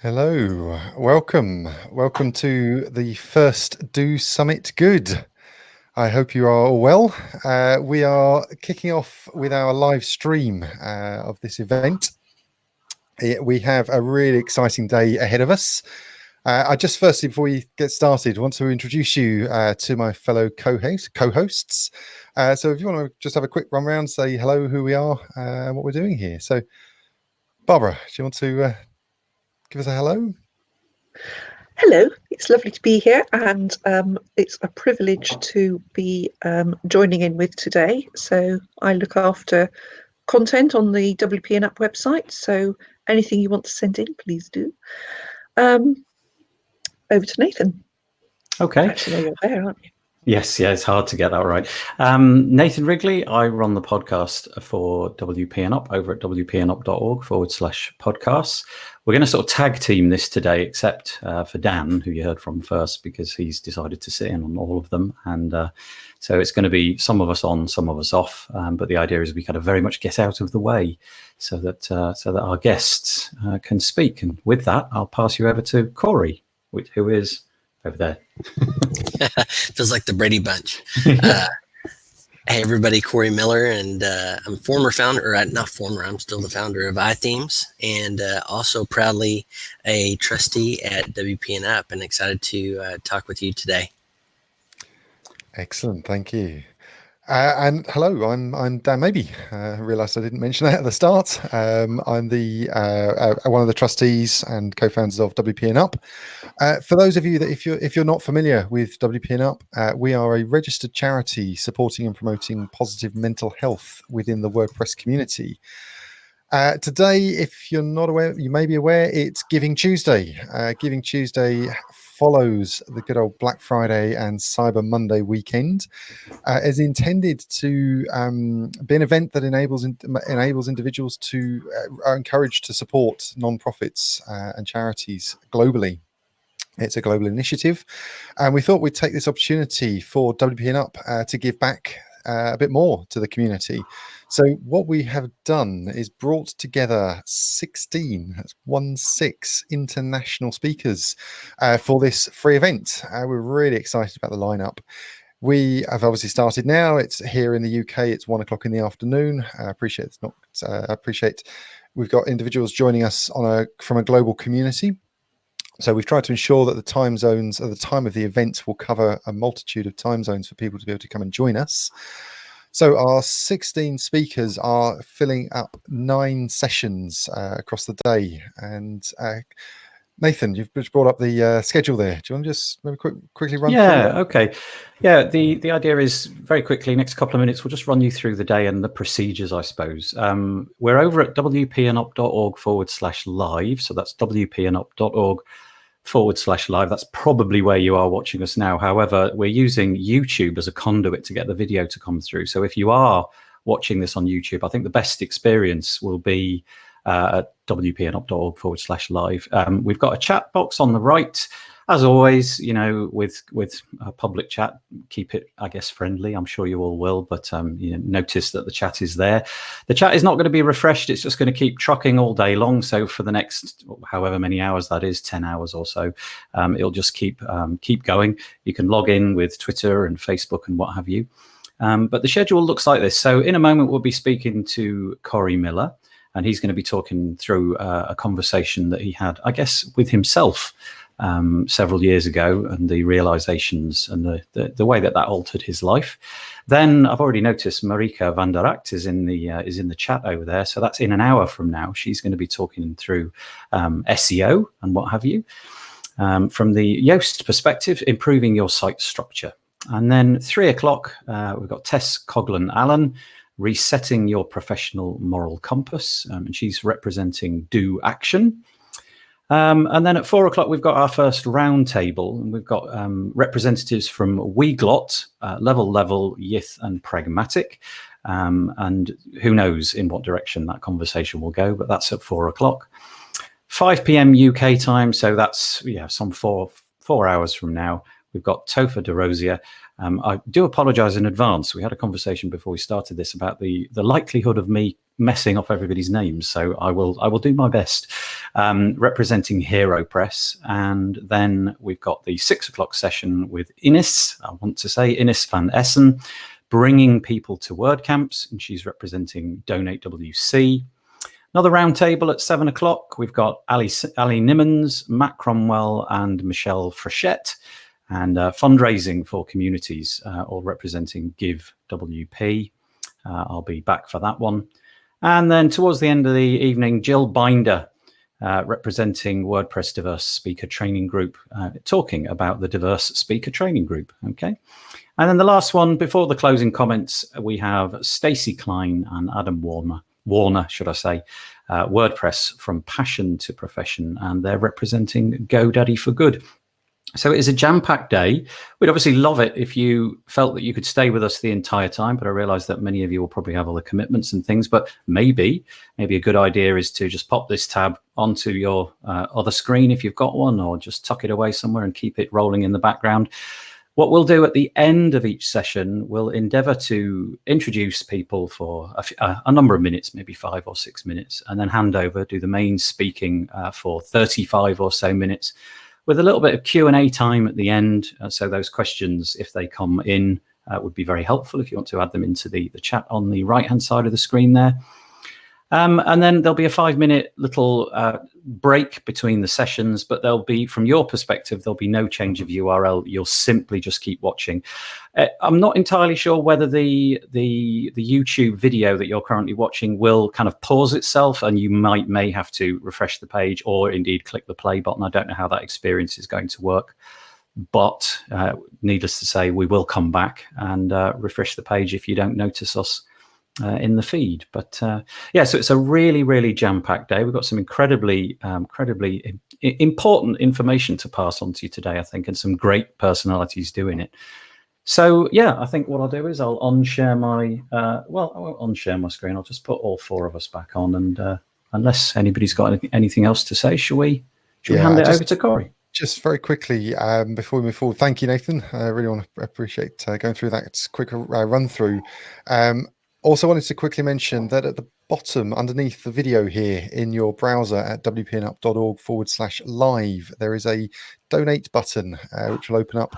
Hello, welcome to the first Do Summit Good. I hope you are all well. We are kicking off with our live stream of this event. We have a really exciting day ahead of us. I just firstly, before we get started, want to introduce you to my fellow co-hosts. So if you want to just have a quick run around, say hello, who we are, and what we're doing here. So Barbara, do you want to give us a hello? Hello, it's lovely to be here, and it's a privilege to be joining in with today. So I look after content on the WP&UP website, so anything you want to send in, please do. Over to Nathan. Okay. Actually, you're there, aren't you? Yes, it's hard to get that right. Nathan Wrigley, I run the podcast for WP&UP over at wp&up.org/podcasts. We're going to sort of tag team this today, except for Dan, who you heard from first, because he's decided to sit in on all of them. And so it's going to be some of us on, some of us off. But the idea is we kind of very much get out of the way so that our guests can speak. And with that, I'll pass you over to Cory, who is over there. Feels like the Brady Bunch. Hey everybody, Cory Miller, and I'm former founder, or not former, I'm still the founder of iThemes, and also proudly a trustee at WP&UP, and excited to talk with you today. Excellent, thank you. And hello, I'm Dan Maybe. I realised I didn't mention that at the start. I'm the one of the trustees and co-founders of WP&UP. For those of you that if you're not familiar with WP&UP, we are a registered charity supporting and promoting positive mental health within the WordPress community. Today, if you're not aware, you may be aware, it's Giving Tuesday. Giving Tuesday follows the good old Black Friday and Cyber Monday weekend. Is intended to be an event that enables individuals to are encouraged to support non-profits and charities globally. It's a global initiative, and we thought we'd take this opportunity for WP&UP to give back a bit more to the community. So what we have done is brought together 16 international speakers for this free event. We're really excited about the lineup. We have obviously started now. It's here in the UK. It's 1 o'clock in the afternoon. I appreciate we've got individuals joining us from a global community. So we've tried to ensure that the time zones at the time of the event will cover a multitude of time zones for people to be able to come and join us. So our 16 speakers are filling up 9 sessions across the day. And Nathan, you've just brought up the schedule there. Do you want to just maybe quickly run through that? Okay. Yeah, the idea is very quickly, next couple of minutes, we'll just run you through the day and the procedures, I suppose. We're over at wp&up.org/live. So that's wp&up.org/live. That's probably where you are watching us now. However, we're using YouTube as a conduit to get the video to come through. So if you are watching this on YouTube, I think the best experience will be at wp&up.org/live. We've got a chat box on the right. As always, with a public chat, keep it, I guess, friendly. I'm sure you all will, but notice that the chat is there. The chat is not going to be refreshed. It's just going to keep trucking all day long. So for the next however many hours that is, 10 hours or so, it'll just keep going. You can log in with Twitter and Facebook and what have you. But the schedule looks like this. So in a moment, we'll be speaking to Cory Miller, and he's going to be talking through a conversation that he had, I guess, with himself several years ago, and the realizations and the way that altered his life. Then I've already noticed Marika van der Act is in the chat over there. So that's in an hour from now. She's going to be talking through SEO and what have you. From the Yoast perspective, improving your site structure. And then 3 o'clock, we've got Tess Coghlan-Allen, resetting your professional moral compass. And she's representing Do Action. And then at 4 o'clock, we've got our first roundtable, and we've got representatives from Weglot, Level, Yith, and Pragmatic. And who knows in what direction that conversation will go, but that's at 4 o'clock. 5 p.m. UK time, so that's some four hours from now. We've got Topher DeRosier. I do apologize in advance. We had a conversation before we started this about the likelihood of me messing up everybody's names, so I will do my best. representing Hero Press. And then we've got the 6 o'clock session with Ines van Essen, bringing people to WordCamps, and she's representing Donate WC. Another roundtable at 7 o'clock. We've got Ali Nimmons, Matt Cromwell, and Michelle Frechette, and fundraising for communities, all representing Give WP. I'll be back for that one. And then towards the end of the evening, Jill Binder, representing WordPress Diverse Speaker Training Group, talking about the Diverse Speaker Training Group. Okay. And then the last one, before the closing comments, we have Stacey Klein and Adam Warner, should I say, WordPress from Passion to Profession, and they're representing GoDaddy for Good. So it is a jam-packed day. We'd obviously love it if you felt that you could stay with us the entire time, but I realize that many of you will probably have other commitments and things, but maybe a good idea is to just pop this tab onto your other screen if you've got one, or just tuck it away somewhere and keep it rolling in the background. What we'll do at the end of each session, we'll endeavor to introduce people for a number of minutes, maybe 5 or 6 minutes, and then hand over, do the main speaking for 35 or so minutes, with a little bit of Q&A time at the end. So those questions, if they come in, would be very helpful if you want to add them into the chat on the right-hand side of the screen there. And then there'll be a 5-minute little break between the sessions, but there'll be, from your perspective, there'll be no change of URL. You'll simply just keep watching. I'm not entirely sure whether the YouTube video that you're currently watching will kind of pause itself, and you may have to refresh the page or indeed click the play button. I don't know how that experience is going to work, but needless to say, we will come back and refresh the page if you don't notice us in the feed. But yeah, so it's a really, really jam-packed day. We've got some incredibly important information to pass on to you today, I think, and some great personalities doing it. So yeah, I think what I'll do is I'll unshare my well, I won't unshare my screen. I'll just put all 4 of us back on, and unless anybody's got anything else to say, shall we hand it over to Cory? Just very quickly, before we move forward, thank you, Nathan. I really want to appreciate going through that quick run through. Also wanted to quickly mention that at the bottom, underneath the video here in your browser at wp&up.org/live, there is a donate button, which will open up.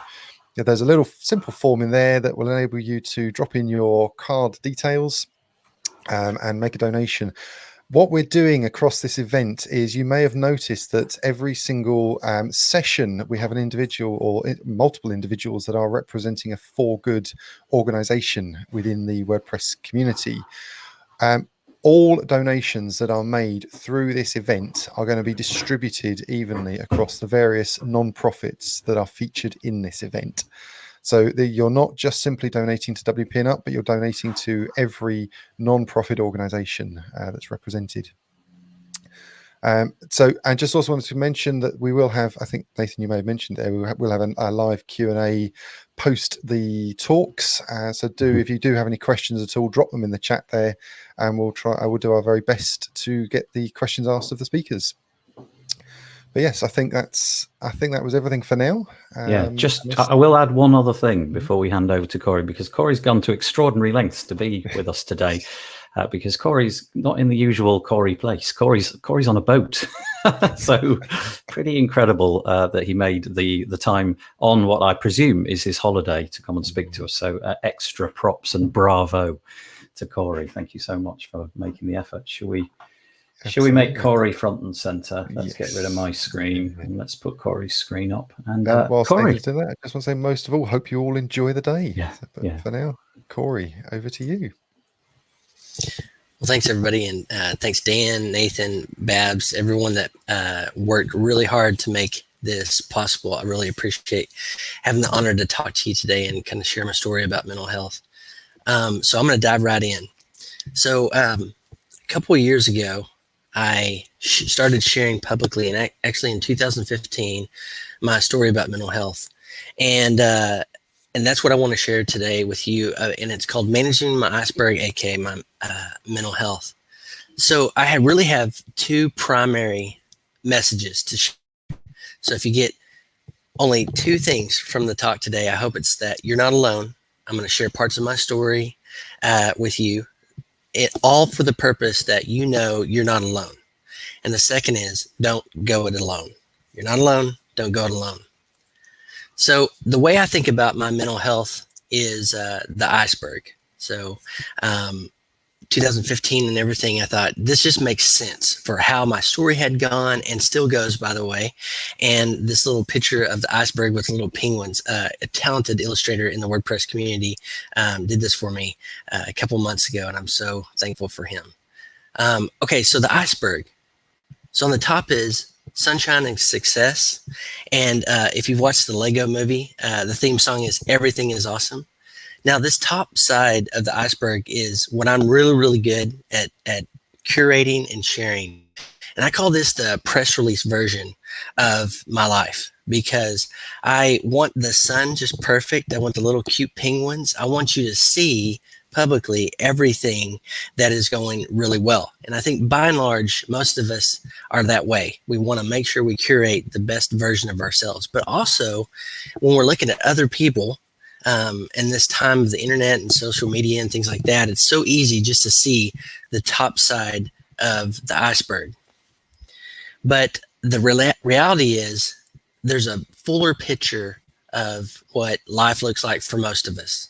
There's a little simple form in there that will enable you to drop in your card details and make a donation. What we're doing across this event is, you may have noticed that every single session we have an individual or multiple individuals that are representing a for good organization within the WordPress community. All donations that are made through this event are going to be distributed evenly across the various non-profits that are featured in this event. So you're not just simply donating to WP&UP, but you're donating to every non-profit organization that's represented. So, and just also wanted to mention that we will have, I think, Nathan, you may have mentioned there, we'll have a live Q&A post the talks. So if you do have any questions at all, drop them in the chat there, and I will do our very best to get the questions asked of the speakers. But yes, I think that was everything for now. Yeah, I will add one other thing before we hand over to Cory, because Cory's gone to extraordinary lengths to be with us today, because Cory's not in the usual Cory place. Cory's on a boat, so pretty incredible that he made the time on what I presume is his holiday to come and speak to us. So extra props and bravo to Cory. Thank you so much for making the effort. Shall we make Cory front and center? Let's get rid of my screen and let's put Cory's screen up. And whilst Cory, do that, I just want to say, most of all, hope you all enjoy the day. Yeah, For now, Cory, over to you. Well, thanks everybody, and thanks Dan, Nathan, Babs, everyone that worked really hard to make this possible. I really appreciate having the honor to talk to you today and kind of share my story about mental health. So I'm going to dive right in. So a couple of years ago, I started sharing publicly, and actually in 2015, my story about mental health, and that's what I want to share today with you. And it's called Managing My Iceberg, aka my mental health. So I really have 2 primary messages to share. So if you get only 2 things from the talk today, I hope it's that you're not alone. I'm going to share parts of my story with you. All for the purpose that you know you're not alone. And the second is don't go it alone. You're not alone. Don't go it alone. So the way I think about my mental health is the iceberg. So 2015 and everything, I thought this just makes sense for how my story had gone and still goes, by the way. And this little picture of the iceberg with little penguins, a talented illustrator in the WordPress community did this for me a couple months ago, and I'm so thankful for him. Okay, so the iceberg. So on the top is sunshine and success. And if you've watched the Lego movie, the theme song is Everything is Awesome. Now, this top side of the iceberg is what I'm really, really good at curating and sharing. And I call this the press release version of my life, because I want the sun just perfect. I want the little cute penguins. I want you to see publicly everything that is going really well. And I think by and large, most of us are that way. We want to make sure we curate the best version of ourselves. But also, when we're looking at other people, and this time of the internet and social media and things like that, it's so easy just to see the top side of the iceberg. But the reality is there's a fuller picture of what life looks like for most of us.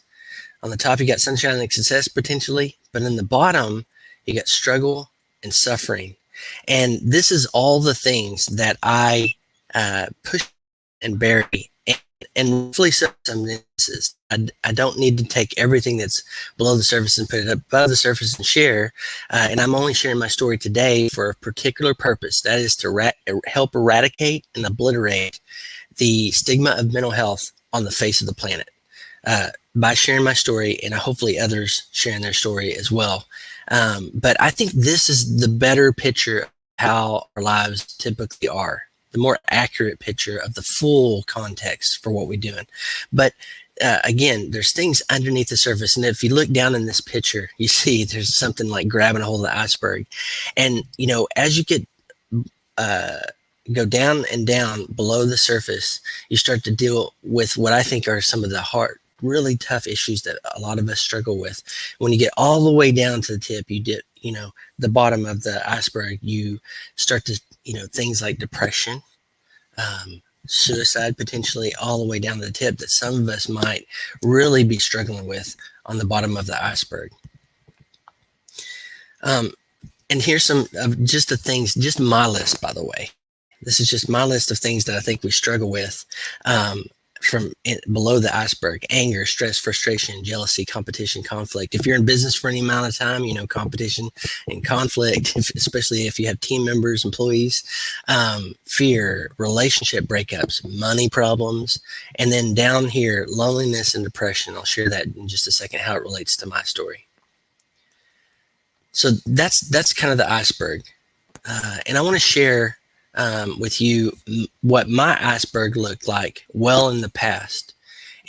On the top, you got sunshine and success potentially, but in the bottom, you got struggle and suffering. And this is all the things that I push and bury. And hopefully some instances, I don't need to take everything that's below the surface and put it above the surface and share. And I'm only sharing my story today for a particular purpose. That is to help eradicate and obliterate the stigma of mental health on the face of the planet. By sharing my story, and hopefully others sharing their story as well. But I think this is the better picture of how our lives typically are, the more accurate picture of the full context for what we're doing. But again, there's things underneath the surface. And if you look down in this picture, you see there's something like grabbing a hold of the iceberg. And, you know, as you get go down and down below the surface, you start to deal with what I think are some of the really tough issues that a lot of us struggle with. When you get all the way down to the tip, you get, you know, the bottom of the iceberg, you start to, you know, things like depression, suicide, potentially all the way down to the tip that some of us might really be struggling with on the bottom of the iceberg. And here's some of just the things, just my list, by the way. This is just my list of things that I think we struggle with from below the iceberg: anger, stress, frustration, jealousy, competition, conflict. If you're in business for any amount of time, you know, competition and conflict, especially if you have team members, employees, fear, relationship breakups, money problems, and then down here, loneliness and depression. I'll share that in just a second, how it relates to my story. So that's kind of the iceberg. And I want to share with you what my iceberg looked like well in the past.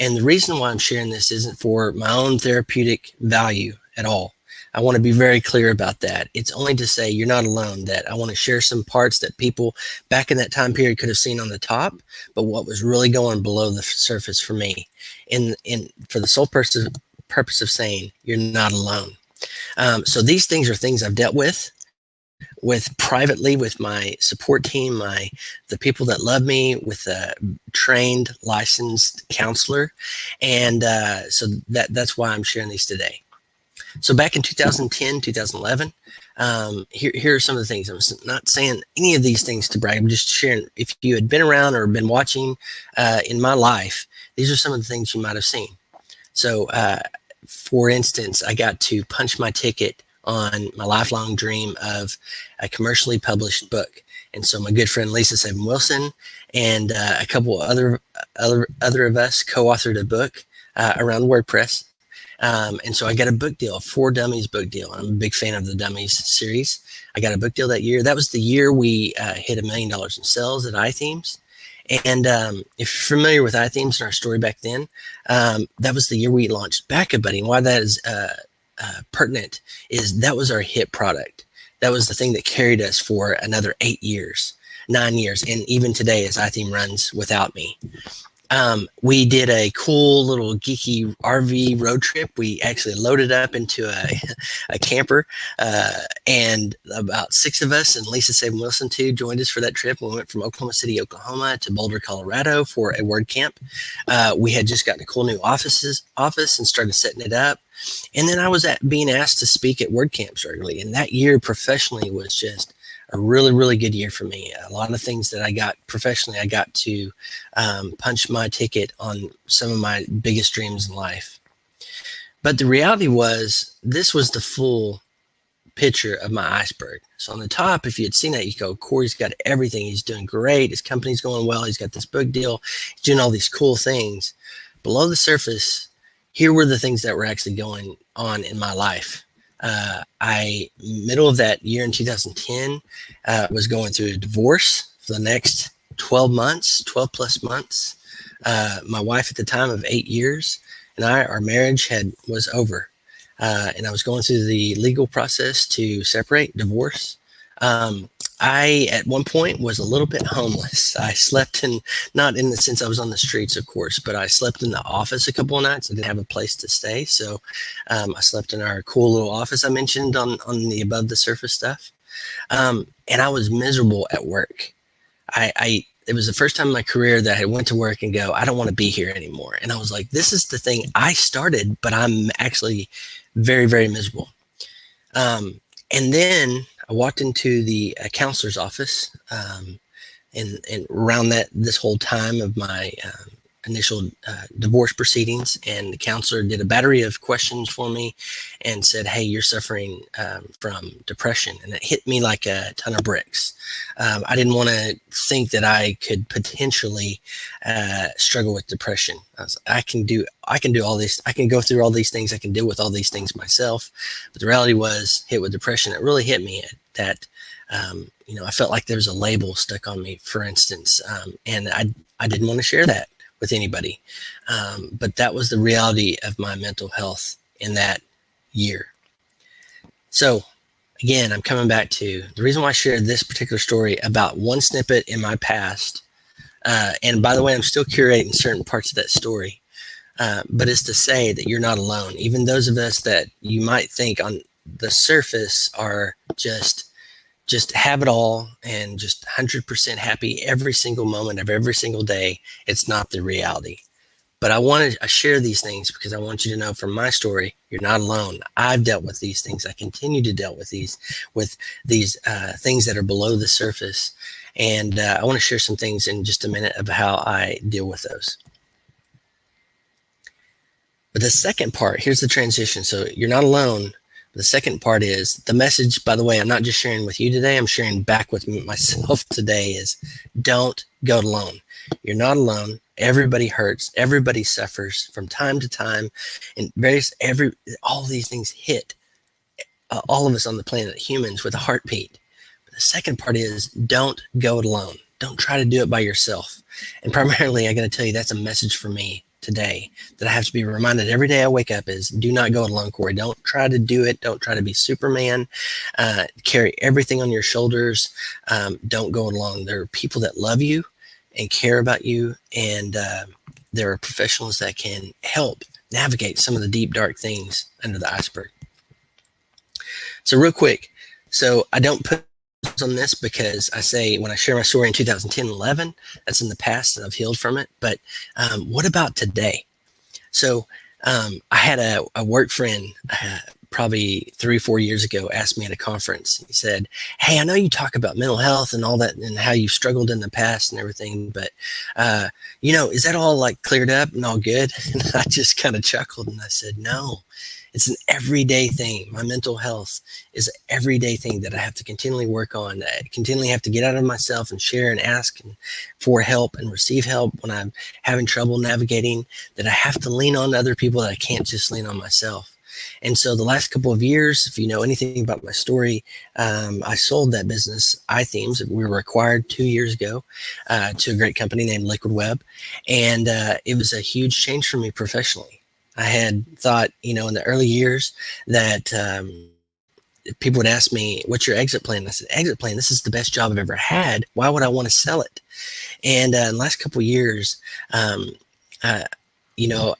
And the reason why I'm sharing this isn't for my own therapeutic value at all. I want to be very clear about that. It's only to say you're not alone, that I want to share some parts that people back in that time period could have seen on the top, but what was really going below the surface for me, in for the sole purpose of saying you're not alone. So these things are things I've dealt with privately with my support team, the people that love me, with a trained, licensed counselor. And so that's why I'm sharing these today. So back in 2010, 2011, here are some of the things. I'm not saying any of these things to brag. I'm just sharing. If you had been around or been watching in my life, these are some of the things you might have seen. So for instance, I got to punch my ticket on my lifelong dream of a commercially published book. And so my good friend Lisa Seven Wilson and a couple other of us co-authored a book around WordPress. And so I got a book deal, a For Dummies book deal. I'm a big fan of the Dummies series. I got a book deal that year. That was the year we hit $1 million in sales at iThemes. And if you're familiar with iThemes and our story back then, that was the year we launched Backup Buddy. And why that is pertinent is that was our hit product. That was the thing that carried us for another 9 years. And even today, as iTheme runs without me. We did a cool little geeky RV road trip. We actually loaded up into a camper, and about 6 of us, and Lisa Saban Wilson too, joined us for that trip. We went from Oklahoma City, Oklahoma to Boulder, Colorado for a WordCamp. We had just gotten a cool new office and started setting it up. And then I was being asked to speak at WordCamps regularly. And that year professionally was just a really, really good year for me. A lot of things that I got professionally, I got to punch my ticket on some of my biggest dreams in life. But the reality was, this was the full picture of my iceberg. So on the top, if you had seen that, you go, Cory's got everything. He's doing great. His company's going well. He's got this book deal. He's doing all these cool things. Below the surface, here were the things that were actually going on in my life. Middle of that year in 2010, was going through a divorce for the next 12 plus months. My wife at the time of 8 years and our marriage was over. And I was going through the legal process to separate, divorce. I, at one point, was a little bit homeless. I slept not in the sense I was on the streets, of course, but I slept in the office a couple of nights. I didn't have a place to stay. So I slept in our cool little office I mentioned on the above the surface stuff. And I was miserable at work. It was the first time in my career that I went to work and go, I don't want to be here anymore. And I was like, this is the thing I started, but I'm actually very, very miserable. And then I walked into the counselor's office, and around this whole time of my initial divorce proceedings, and the counselor did a battery of questions for me and said, hey, you're suffering from depression. And it hit me like a ton of bricks. I didn't want to think that I could potentially struggle with depression. I can do all this. I can go through all these things. I can deal with all these things myself. But the reality was, hit with depression, it really hit me that I felt like there was a label stuck on me, for instance, and I didn't want to share that with anybody. But that was the reality of my mental health in that year. So again, I'm coming back to the reason why I shared this particular story about one snippet in my past. And by the way, I'm still curating certain parts of that story. But it's to say that you're not alone. Even those of us that you might think on the surface are just have it all and just 100% happy every single moment of every single day. It's not the reality. But I share these things because I want you to know from my story, you're not alone. I've dealt with these things. I continue to deal with these things that are below the surface. And I want to share some things in just a minute of how I deal with those. But the second part, here's the transition. So you're not alone. The second part is the message, by the way, I'm not just sharing with you today, I'm sharing back with myself today, is don't go it alone. You're not alone. Everybody hurts. Everybody suffers from time to time. And all these things hit all of us on the planet, humans, with a heartbeat. But the second part is don't go it alone. Don't try to do it by yourself. And primarily, I got to tell you, that's a message for me today that I have to be reminded every day I wake up is do not go it alone, Cory. Don't try to do it. Don't try to be Superman. Carry everything on your shoulders. Don't go it alone. There are people that love you and care about you, and there are professionals that can help navigate some of the deep, dark things under the iceberg. So real quick, so I don't put on this because I say when I share my story in 2010-11, that's in the past and I've healed from it. But what about today? So I had a work friend probably 3 or 4 years ago asked me at a conference. He said, hey, I know you talk about mental health and all that and how you've struggled in the past and everything, but is that all like cleared up and all good? And I just kind of chuckled and I said, no. It's an everyday thing. My mental health is an everyday thing that I have to continually work on. I continually have to get out of myself and share and ask for help and receive help when I'm having trouble navigating, that I have to lean on other people, that I can't just lean on myself. And so the last couple of years, if you know anything about my story, I sold that business, iThemes. We were acquired 2 years ago to a great company named Liquid Web. And it was a huge change for me professionally. I had thought, in the early years that people would ask me, what's your exit plan? I said, exit plan, this is the best job I've ever had. Why would I want to sell it? And in the last couple of years, you know,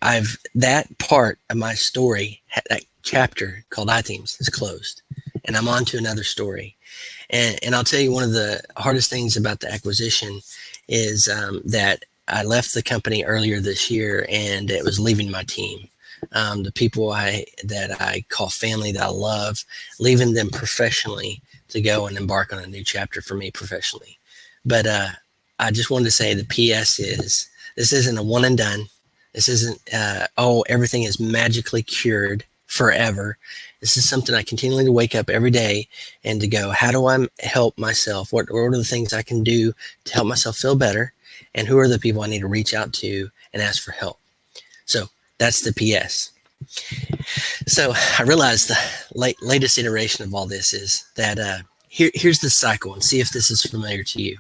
that part of my story, that chapter called iThemes, is closed, and I'm on to another story. And I'll tell you, one of the hardest things about the acquisition is that I left the company earlier this year, and it was leaving my team. The people that I call family, that I love, leaving them professionally to go and embark on a new chapter for me professionally. But I just wanted to say the PS is, this isn't a one and done. This isn't, everything is magically cured forever. This is something I continually wake up every day and to go, how do I help myself? What are the things I can do to help myself feel better? And who are the people I need to reach out to and ask for help? So that's the PS. So I realized the latest iteration of all this is that here's the cycle, and see if this is familiar to you.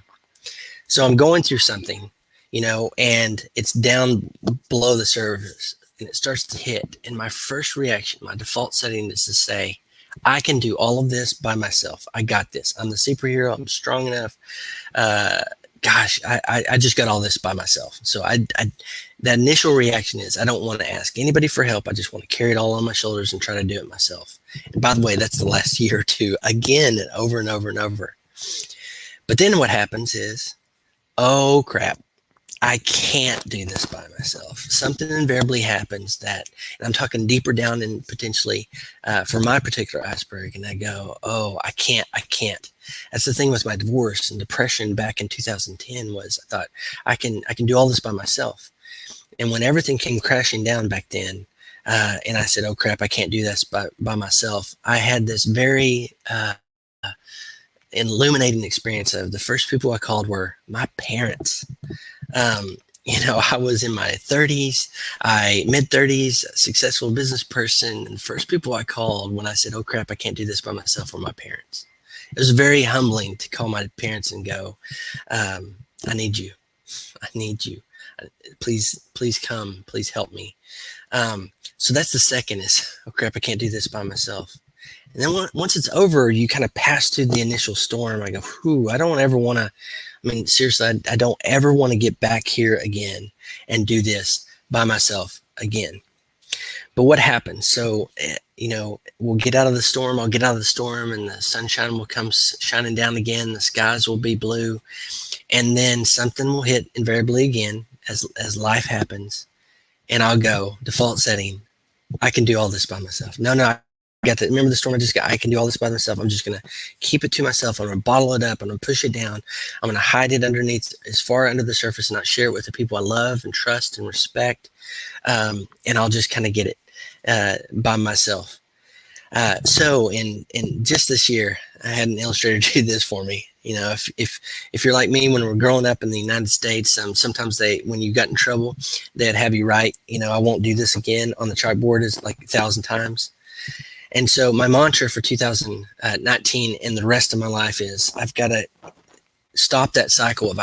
So I'm going through something, you know, and it's down below the surface, and it starts to hit. And my first reaction, my default setting, is to say, I can do all of this by myself. I got this. I'm the superhero. I'm strong enough. Gosh, I just got all this by myself. So that initial reaction is, I don't want to ask anybody for help. I just want to carry it all on my shoulders and try to do it myself. And by the way, that's the last year or two, again, and over and over and over. But then what happens is, oh crap, I can't do this by myself. Something invariably happens that, and I'm talking deeper down and potentially for my particular iceberg, and I go, oh, I can't. That's the thing with my divorce and depression back in 2010 was, I thought I can do all this by myself. And when everything came crashing down back then, and I said, oh crap, I can't do this by myself, I had this very illuminating experience of the first people I called were my parents. You know, I was in my 30s, mid 30s, successful business person. And the first people I called when I said, oh crap, I can't do this by myself, were my parents. It was very humbling to call my parents and go, I need you. I need you. Please come. Please help me. So that's the second is, oh crap, I can't do this by myself. And then once it's over, you kind of pass through the initial storm. I go, whew, I don't ever want to, I mean, seriously, I don't ever want to get back here again and do this by myself again. But what happens? So, you know, we'll get out of the storm. I'll get out of the storm, and the sunshine will come shining down again. The skies will be blue. And then something will hit invariably again as life happens. And I'll go, default setting, I can do all this by myself. No, I got that. Remember the storm I just got? I can do all this by myself. I'm just going to keep it to myself. I'm going to bottle it up. I'm going to push it down. I'm going to hide it underneath, as far under the surface, and not share it with the people I love and trust and respect. And I'll just kind of get it by myself. So in just this year, I had an illustrator do this for me. You know, if you're like me, when we're growing up in the United States, sometimes when you got in trouble, they'd have you write, you know, I won't do this again on the chalkboard is like 1,000 times. And so my mantra for 2019 and the rest of my life is, I've got to stop that cycle of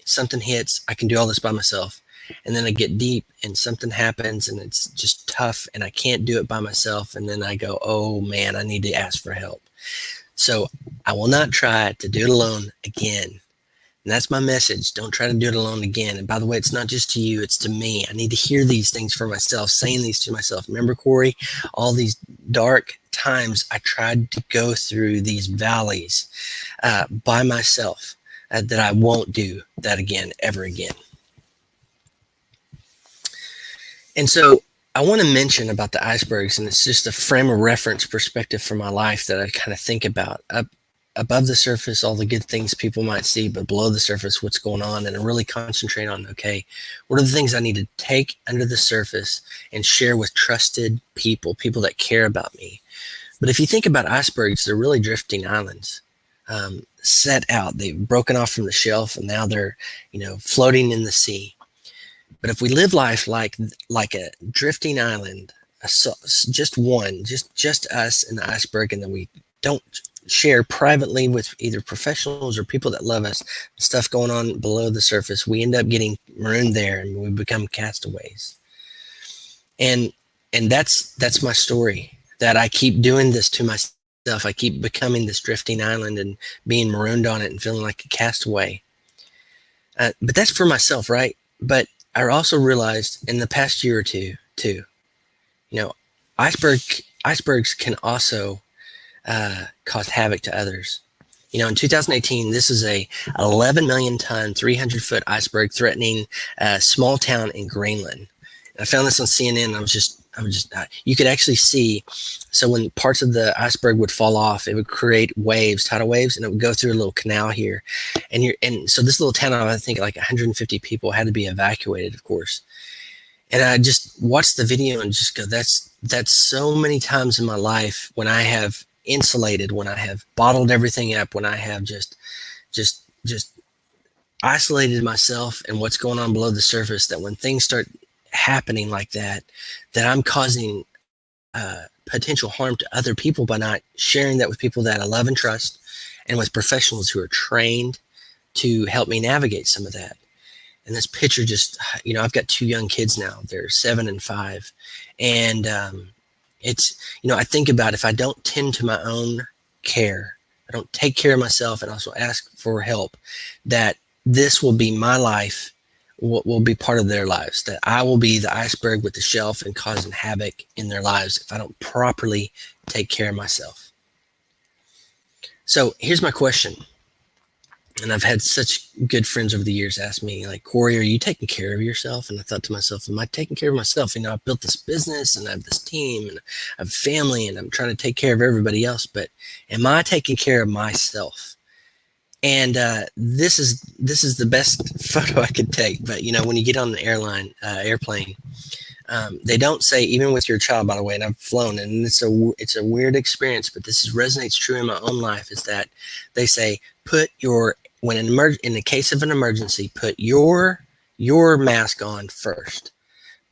something hits, I can do all this by myself. And then I get deep and something happens and it's just tough and I can't do it by myself. And then I go, oh man, I need to ask for help. So I will not try to do it alone again. And that's my message. Don't try to do it alone again. And by the way, it's not just to you, it's to me. I need to hear these things for myself, saying these to myself. Remember, Cory, all these dark times I tried to go through these valleys by myself, that I won't do that again, ever again. And so I want to mention about the icebergs, and it's just a frame of reference perspective for my life that I kind of think about. Above the surface, all the good things people might see, but below the surface, what's going on, and I really concentrate on, okay, what are the things I need to take under the surface and share with trusted people that care about me. But if you think about icebergs, they're really drifting islands, set out. They've broken off from the shelf, and now they're, you know, floating in the sea. But if we live life like a drifting island, just us and the iceberg, and then we don't share privately with either professionals or people that love us, stuff going on below the surface, we end up getting marooned there and we become castaways. And that's my story, that I keep doing this to myself. I keep becoming this drifting island and being marooned on it and feeling like a castaway. But that's for myself, right? But I also realized in the past year or two, too, you know, icebergs can also cause havoc to others. You know, in 2018, this is a 11 million ton, 300-foot iceberg threatening a small town in Greenland. I found this on CNN. And I was just, you could actually see. So when parts of the iceberg would fall off, it would create waves, tidal waves, and it would go through a little canal here. And so this little town, I think like 150 people had to be evacuated, of course. And I just watched the video and just go, that's so many times in my life when I have insulated, when I have bottled everything up, when I have just isolated myself and what's going on below the surface, that when things start happening like that I'm causing potential harm to other people by not sharing that with people that I love and trust, and with professionals who are trained to help me navigate some of that. And this picture just, you know, I've got 2 young kids now. They're 7 and 5. And it's, you know, I think about if I don't tend to my own care, I don't take care of myself and also ask for help, that this will be my life, will be part of their lives, that I will be the iceberg with the shelf and causing havoc in their lives if I don't properly take care of myself. So here's my question. And I've had such good friends over the years ask me, like, Cory, are you taking care of yourself? And I thought to myself, am I taking care of myself? You know, I've built this business and I have this team and I have family and I'm trying to take care of everybody else, but am I taking care of myself? And this is the best photo I could take. But, you know, when you get on the airplane, they don't say, even with your child, by the way, and I've flown, and it's a weird experience, but this resonates true in my own life, is that they say, in the case of an emergency, put your mask on first,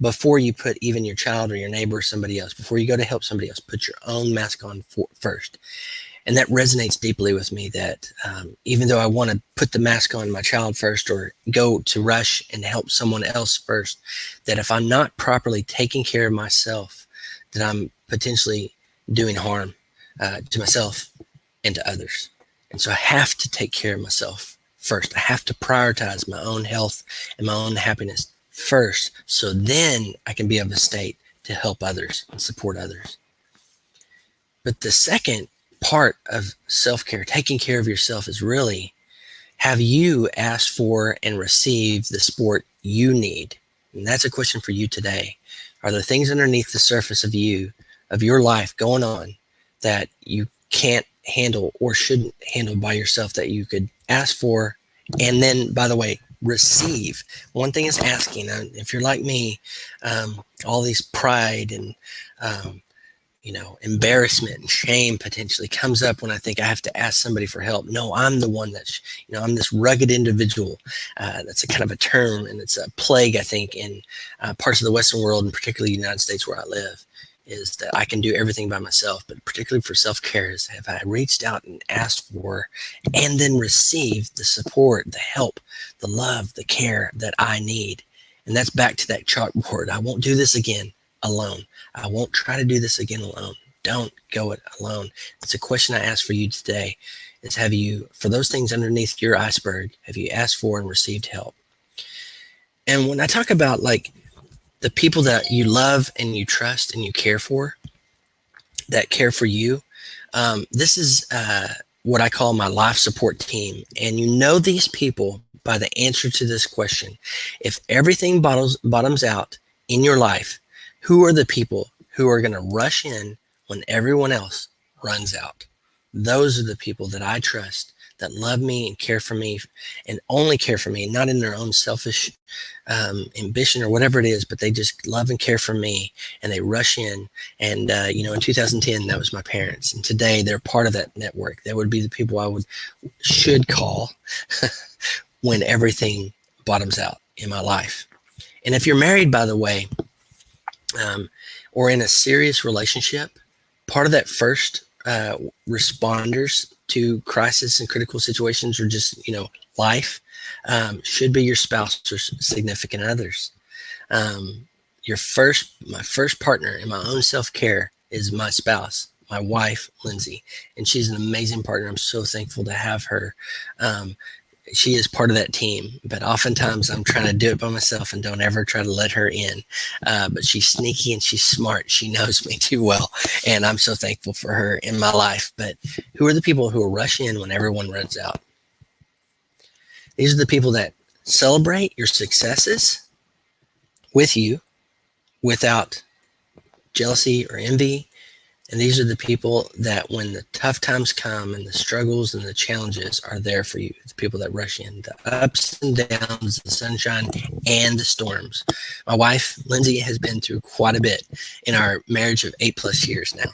before you put even your child or your neighbor or somebody else. Before you go to help somebody else, put your own mask on first. And that resonates deeply with me, that even though I want to put the mask on my child first or go to rush and help someone else first, that if I'm not properly taking care of myself, that I'm potentially doing harm to myself and to others. And so I have to take care of myself first. I have to prioritize my own health and my own happiness first, so then I can be of a state to help others and support others. But the second part of self-care, taking care of yourself, is really, have you asked for and received the support you need? And that's a question for you today. Are there things underneath the surface of your life going on that you can't handle or shouldn't handle by yourself, that you could ask for and then, by the way, receive? One thing is asking. If you're like me, all these pride and embarrassment and shame potentially comes up when I think I have to ask somebody for help. No, I'm the one that's, I'm this rugged individual. That's a kind of a term, and it's a plague, I think, in parts of the Western world, and particularly the United States where I live, is that I can do everything by myself. But particularly for self-care, is have I reached out and asked for and then received the support, the help, the love, the care that I need? And that's back to that chalkboard. I won't do this again alone. I won't try to do this again alone. Don't go it alone. It's a question I ask for you today, is have you, for those things underneath your iceberg, have you asked for and received help? And when I talk about like the people that you love and you trust and you care for, that care for you, this is what I call my life support team. And you know these people by the answer to this question. If everything bottoms out in your life, who are the people who are going to rush in when everyone else runs out? Those are the people that I trust, that love me and care for me, and only care for me, not in their own selfish ambition or whatever it is, but they just love and care for me, and they rush in. And, in 2010, that was my parents. And today they're part of that network. That would be the people I should call when everything bottoms out in my life. And if you're married, by the way, or in a serious relationship, part of that first responders to crisis and critical situations, or just, life, should be your spouse or significant others. My first partner in my own self-care is my spouse. my wife, Lindsay, and she's an amazing partner. I'm so thankful to have her. She is part of that team, but oftentimes I'm trying to do it by myself and don't ever try to let her in. But she's sneaky and she's smart. She knows me too well, and I'm so thankful for her in my life. But who are the people who rush in when everyone runs out? These are the people that celebrate your successes with you without jealousy or envy. And these are the people that when the tough times come and the struggles and the challenges are there for you, the people that rush in, the ups and downs, the sunshine and the storms. My wife, Lindsay, has been through quite a bit in our marriage of 8+ years now.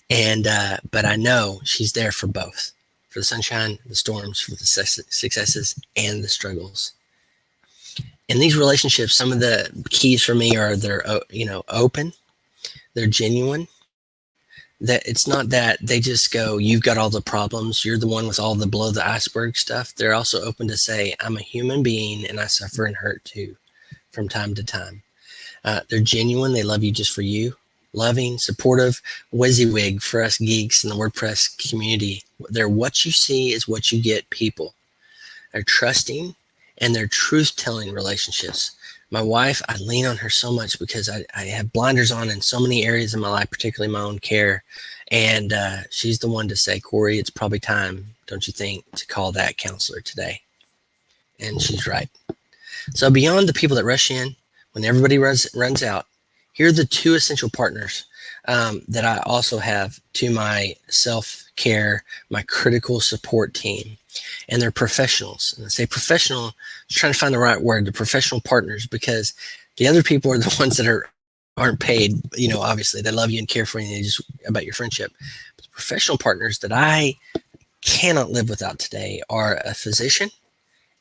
And, but I know she's there for both, for the sunshine, the storms, for the successes and the struggles. In these relationships, some of the keys for me are they're, open, they're genuine. That it's not that they just go, you've got all the problems, you're the one with all the below the iceberg stuff. They're also open to say, I'm a human being and I suffer and hurt too from time to time. They're genuine. They love you just for you. Loving, supportive, WYSIWYG for us geeks in the WordPress community. They're what you see is what you get people. They're trusting and they're truth-telling relationships. My wife, I lean on her so much because I have blinders on in so many areas of my life, particularly my own care. And she's the one to say, Cory, it's probably time, don't you think, to call that counselor today? And she's right. So beyond the people that rush in, when everybody runs out, here are the 2 essential partners that I also have to my self-care, my critical support team. And they're professionals. And I say professional, just trying to find the right word, the professional partners, because the other people are the ones that aren't paid. Obviously they love you and care for you and they just about your friendship. But the professional partners that I cannot live without today are a physician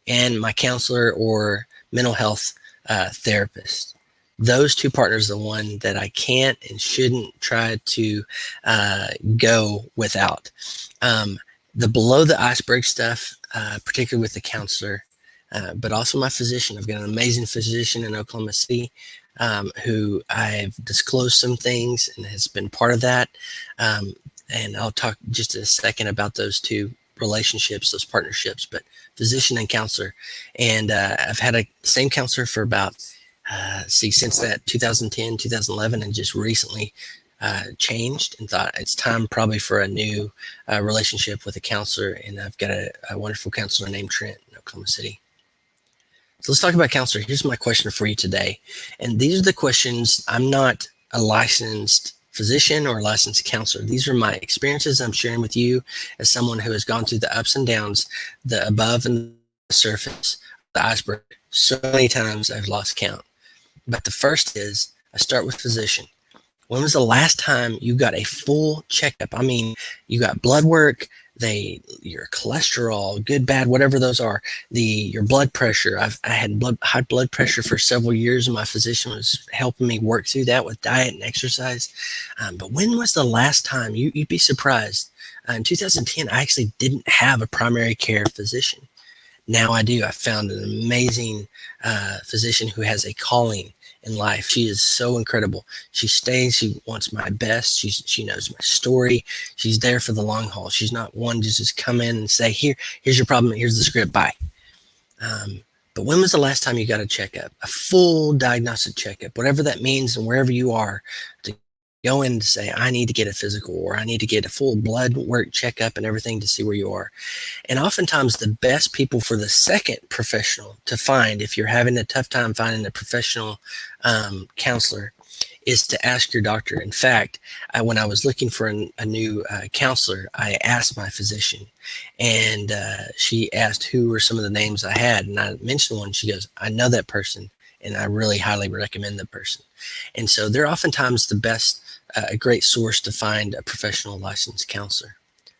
and my counselor or mental health therapist. Those 2 partners are the one that I can't and shouldn't try to go without. The below the iceberg stuff, particularly with the counselor, but also my physician. I've got an amazing physician in Oklahoma City who I've disclosed some things and has been part of that. And I'll talk just in a second about those 2 relationships, those partnerships, but physician and counselor. And I've had a same counselor for about, since that 2010, 2011, and just recently changed and thought it's time probably for a new relationship with a counselor. And I've got a wonderful counselor named Trent in Oklahoma City. So let's talk about counselor. Here's my question for you today. And these are the questions. I'm not a licensed physician or a licensed counselor. These are my experiences I'm sharing with you as someone who has gone through the ups and downs, the above and the surface, the iceberg. So many times I've lost count. But the first is I start with physician. When was the last time you got a full checkup? I mean, you got blood work, your cholesterol, good, bad, whatever those are, your blood pressure. I had high blood pressure for several years, and my physician was helping me work through that with diet and exercise. But when was the last time? You'd be surprised. In 2010, I actually didn't have a primary care physician. Now I do. I found an amazing physician who has a calling in life. She is so incredible. She stays. She wants my best. She knows my story. She's there for the long haul. She's not one to just come in and say, here's your problem. Here's the script. Bye. But when was the last time you got a checkup, a full diagnostic checkup, whatever that means, and wherever you are, to go in to say, I need to get a physical, or I need to get a full blood work checkup and everything to see where you are. And oftentimes the best people for the second professional to find, if you're having a tough time finding a professional counselor, is to ask your doctor. In fact, when I was looking for a new counselor, I asked my physician, and she asked who were some of the names I had. And I mentioned one. She goes, I know that person, and I really highly recommend the person. And so they're oftentimes the best, a great source to find a professional licensed counselor.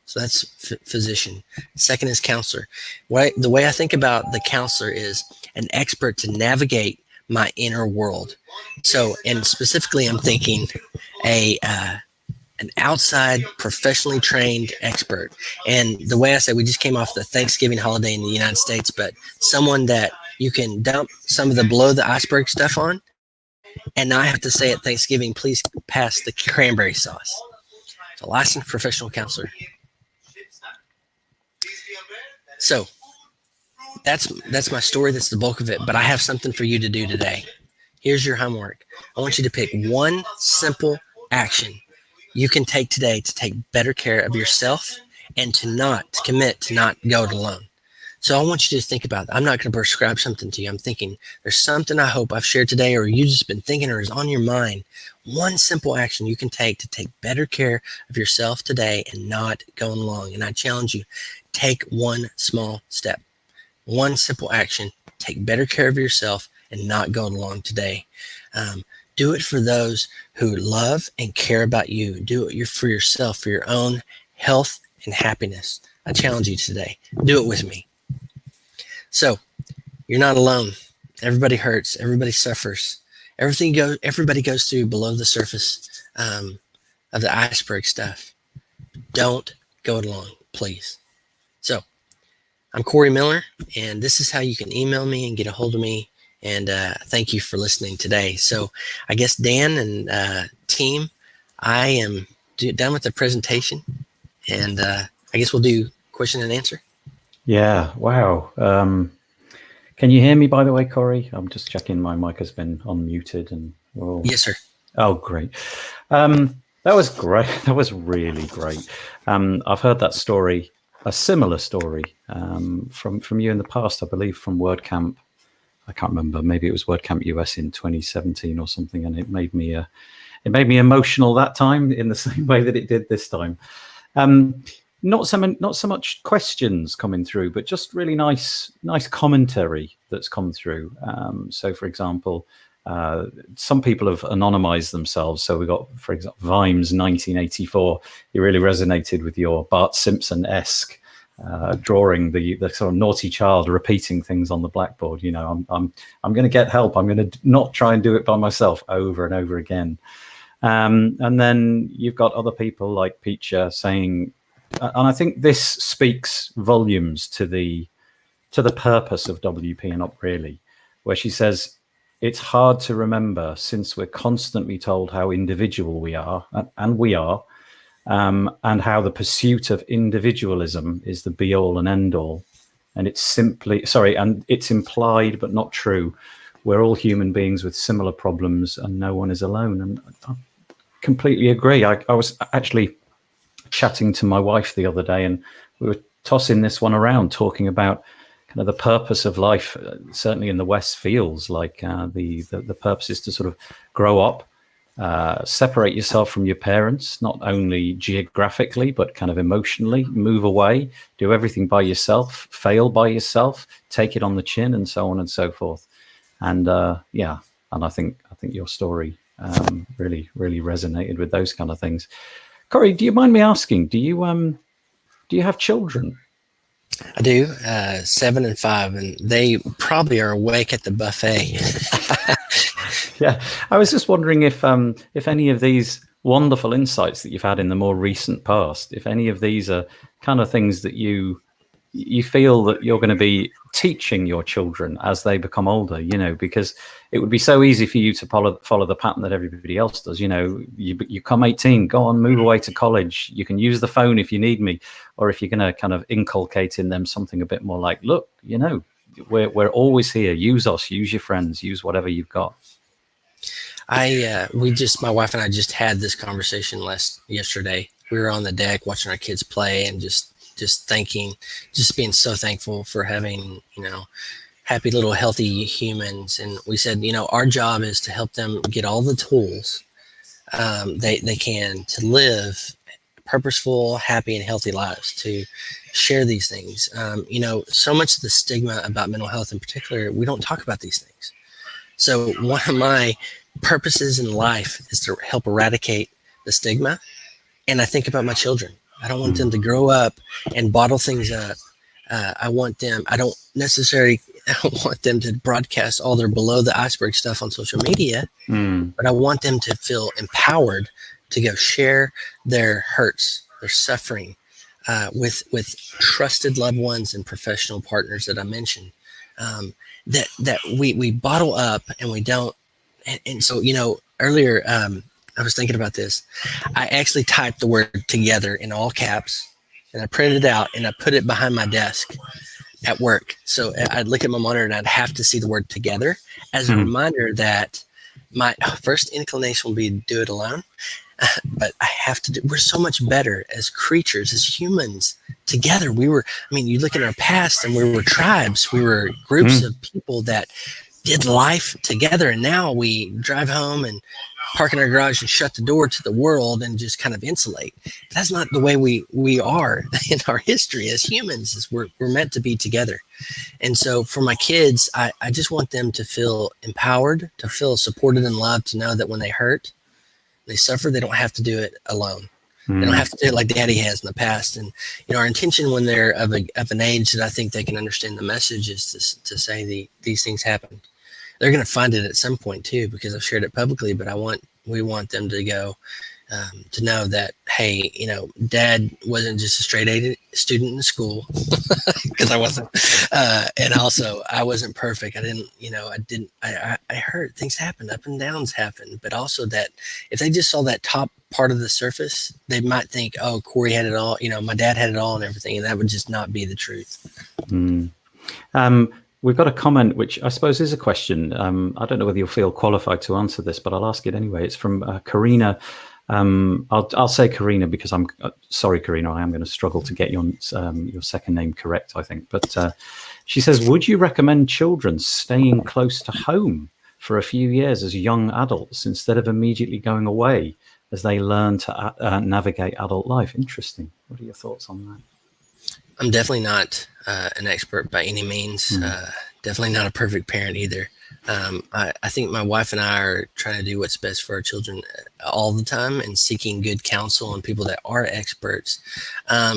So that's physician. Second is counselor. The way I think about the counselor is an expert to navigate my inner world. So, and specifically, I'm thinking an outside professionally trained expert. And the way I say, we just came off the Thanksgiving holiday in the United States, but someone that you can dump some of the below the iceberg stuff on, and not have to say at Thanksgiving, please pass the cranberry sauce. a licensed professional counselor. So that's my story. That's the bulk of it. But I have something for you to do today. Here's your homework. I want you to pick one simple action you can take today to take better care of yourself and to commit to not go it alone. So I want you to think about that. I'm not going to prescribe something to you. I'm thinking there's something I hope I've shared today, or you just been thinking, or is on your mind. One simple action you can take to take better care of yourself today and not going along. And I challenge you, take one small step. One simple action, take better care of yourself and not going along today. Do it for those who love and care about you. Do it for yourself, for your own health and happiness. I challenge you today. Do it with me. So you're not alone. Everybody hurts. Everybody suffers. Everybody goes through below the surface of the iceberg stuff. Don't go it alone, please. So I'm Cory Miller, and this is how you can email me and get a hold of me. And thank you for listening today. So I guess Dan and team, I am done with the presentation, and I guess we'll do question and answer. Yeah, wow. Can you hear me, by the way, Cory? I'm just checking my mic has been unmuted. And we're all... Yes, sir. Oh, great. That was great. That was really great. I've heard that story, a similar story from you in the past, I believe, from WordCamp. I can't remember. Maybe it was WordCamp US in 2017 or something, and it made me emotional that time in the same way that it did this time. Not so much questions coming through, but just really nice commentary that's come through. So, for example, some people have anonymized themselves. So we got, for example, Vimes 1984. He really resonated with your Bart Simpson-esque drawing, the sort of naughty child repeating things on the blackboard. You know, I'm going to get help. I'm going to not try and do it by myself over and over again. And then you've got other people like Peacher saying, and I think this speaks volumes to the purpose of WP&UP, really, where she says, it's hard to remember since we're constantly told how individual we are, and we are, and how the pursuit of individualism is the be all and end all. And it's and it's implied but not true. We're all human beings with similar problems and no one is alone. And I completely agree. I was actually chatting to my wife the other day, and we were tossing this one around, talking about kind of the purpose of life. Certainly in the West feels like the purpose is to sort of grow up, separate yourself from your parents, not only geographically, but kind of emotionally, move away, do everything by yourself, fail by yourself, take it on the chin, and so on and so forth. And and I think your story really resonated with those kind of things. Cory, do you mind me asking, do you have children? I do, 7 and 5, and they probably are awake at the buffet. Yeah, I was just wondering if any of these wonderful insights that you've had in the more recent past, if any of these are kind of things that you feel that you're going to be teaching your children as they become older, you know, because it would be so easy for you to follow the pattern that everybody else does. You know, you come 18, go on, move away to college. You can use the phone if you need me, or if you're going to kind of inculcate in them something a bit more like, look, you know, we're always here. Use us, use your friends, use whatever you've got. My wife and I just had this conversation yesterday. We were on the deck watching our kids play and just being so thankful for having, you know, happy little healthy humans. And we said, you know, our job is to help them get all the tools they can to live purposeful, happy, and healthy lives, to share these things. You know, so much of the stigma about mental health in particular, we don't talk about these things. So one of my purposes in life is to help eradicate the stigma. And I think about my children. I don't want them to grow up and bottle things up. I don't want them to broadcast all their below the iceberg stuff on social media, but I want them to feel empowered to go share their hurts, their suffering, with trusted loved ones and professional partners that I mentioned. That we bottle up and we don't. And so, you know, earlier I was thinking about this. I actually typed the word together in all caps, and I printed it out and I put it behind my desk at work. So I'd look at my monitor and I'd have to see the word together as a reminder that my first inclination will be to do it alone. But I have to we're so much better as creatures, as humans together. You look at our past and we were tribes. We were groups of people that did life together. And now we drive home and park in our garage and shut the door to the world and just kind of insulate. That's not the way we are in our history as humans. Is we're meant to be together. And so for my kids, I just want them to feel empowered, to feel supported and loved, to know that when they hurt, they suffer, they don't have to do it alone. They don't have to do it like daddy has in the past. And, our intention when they're of an age that I think they can understand the message is to say these things happened. They're going to find it at some point too, because I've shared it publicly, but we want them to go, to know that, hey, dad wasn't just a straight A student in school, because I wasn't. And also I wasn't perfect. I hurt, things happen, up and downs happen, but also that if they just saw that top part of the surface, they might think, oh, Cory had it all, my dad had it all and everything. And that would just not be the truth. We've got a comment, which I suppose is a question. I don't know whether you'll feel qualified to answer this, but I'll ask it anyway. It's from Karina. I'll say Karina because I'm sorry, Karina. I am going to struggle to get your second name correct, I think. But she says, would you recommend children staying close to home for a few years as young adults instead of immediately going away as they learn to navigate adult life? Interesting. What are your thoughts on that? I'm definitely not an expert by any means. Definitely not a perfect parent either. I think my wife and I are trying to do what's best for our children all the time and seeking good counsel and people that are experts.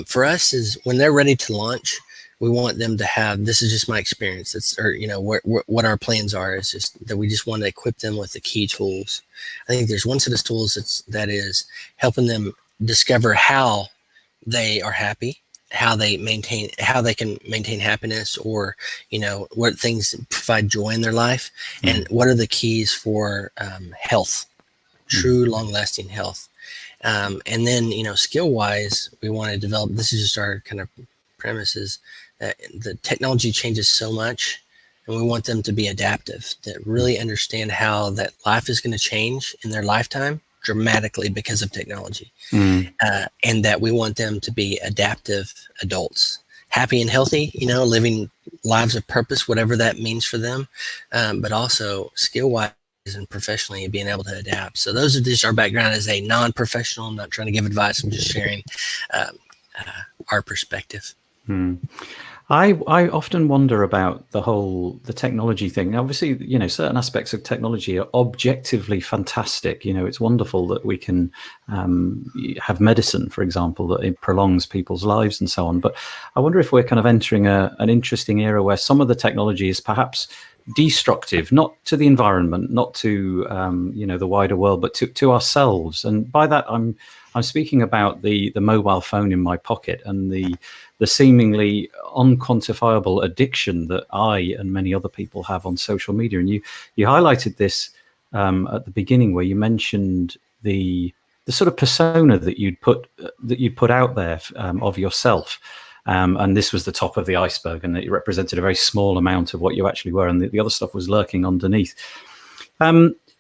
For us is when they're ready to launch, we want them to have, this is just my experience. What our plans are is just that we just want to equip them with the key tools. I think there's one set of tools that is helping them discover how they are happy, how they can maintain happiness, or what things provide joy in their life, and what are the keys for health, true long-lasting health. And then skill wise, we want to develop, this is just our kind of premises, that the technology changes so much, and we want them to be adaptive, that really understand how that life is going to change in their lifetime dramatically because of technology. And that we want them to be adaptive adults, happy and healthy, living lives of purpose, whatever that means for them, but also skill-wise and professionally being able to adapt. So those are just our background as a non-professional. I'm not trying to give advice. I'm just sharing our perspective. I often wonder about the technology thing. Obviously, certain aspects of technology are objectively fantastic. It's wonderful that we can have medicine, for example, that it prolongs people's lives and so on. But I wonder if we're kind of entering an interesting era where some of the technology is perhaps destructive, not to the environment, not to the wider world, but to ourselves. And by that, I'm speaking about the mobile phone in my pocket and the seemingly unquantifiable addiction that I and many other people have on social media. And you highlighted this at the beginning, where you mentioned the sort of persona that you'd put out there of yourself. And this was the top of the iceberg, and it represented a very small amount of what you actually were, and the other stuff was lurking underneath.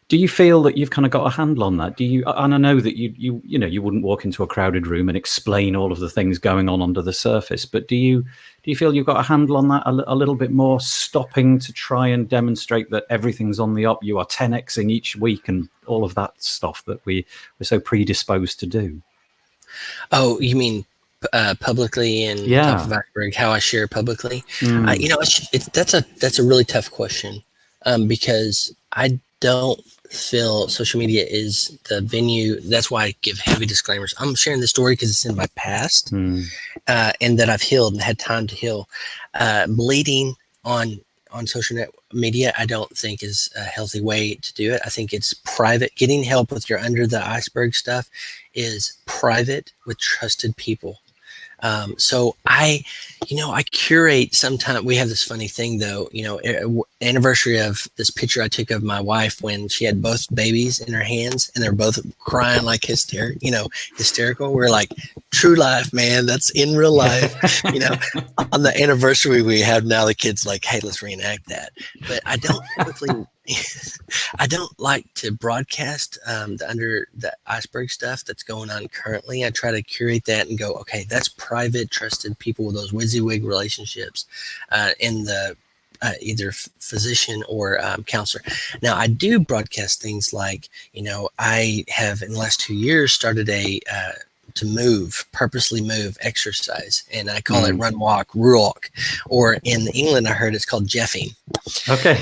Do you feel that you've kind of got a handle on that? And I know that you wouldn't walk into a crowded room and explain all of the things going on under the surface, but do you feel you've got a handle on that a little bit more, stopping to try and demonstrate that everything's on the up, you are 10xing each week and all of that stuff that we're so predisposed to do? Oh, you mean publicly and top of Iceberg, how I share publicly? That's a really tough question, because I don't feel social media is the venue. That's why I give heavy disclaimers. I'm sharing this story because it's in my past, and that I've healed and had time to heal. Bleeding on social media, I don't think is a healthy way to do it. I think it's private. Getting help with your under the iceberg stuff is private with trusted people. So I curate sometimes. We have this funny thing though, anniversary of this picture I took of my wife when she had both babies in her hands and they're both crying like hysterical. We're like, true life, man. That's in real life. On the anniversary we have now, the kids like, hey, let's reenact that. But I don't typically, I don't like to broadcast under the Iceberg stuff that's going on currently. I try to curate that and go, okay, that's private, trusted people with those WYSIWYG relationships in the either physician or counselor. Now, I do broadcast things like, I have in the last 2 years started to purposely move exercise, and I call it run, walk, walk, or in England, I heard it's called jeffing. Okay.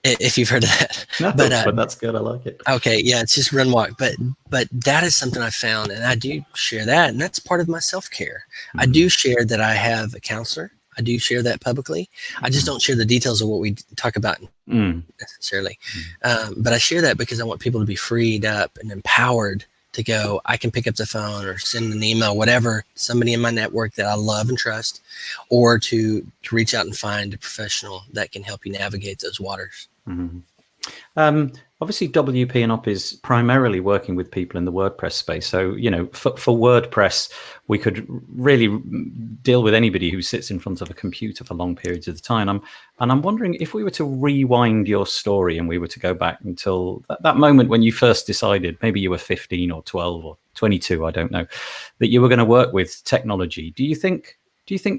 If you've heard of that. No, but that's good. I like it. Okay. Yeah. It's just run, walk. But that is something I found, and I do share that. And that's part of my self-care. I do share that I have a counselor. I do share that publicly. I just don't share the details of what we talk about necessarily. But I share that because I want people to be freed up and empowered to go, I can pick up the phone or send an email, whatever, somebody in my network that I love and trust, or to reach out and find a professional that can help you navigate those waters. Obviously, WP&UP is primarily working with people in the WordPress space. So, for WordPress, we could really deal with anybody who sits in front of a computer for long periods of the time. I'm wondering if we were to rewind your story and we were to go back until that moment when you first decided, maybe you were 15 or 12 or 22, I don't know, that you were going to work with technology. Do you think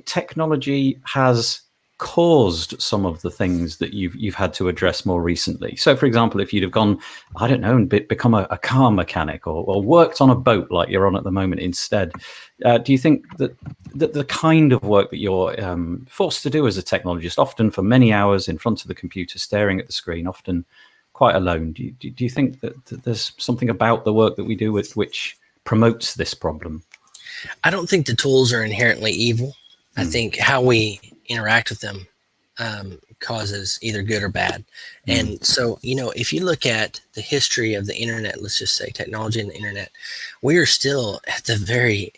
technology has caused some of the things that you've had to address more recently? So, for example, if you'd have gone, I don't know, and become a car mechanic or worked on a boat like you're on at the moment instead, do you think that the kind of work that you're forced to do as a technologist, often for many hours in front of the computer, staring at the screen, often quite alone, do you think that there's something about the work that we do which promotes this problem? I don't think the tools are inherently evil. I think how we interact with them causes either good or bad. And so, if you look at the history of the internet, let's just say technology and the internet, we are still at the very,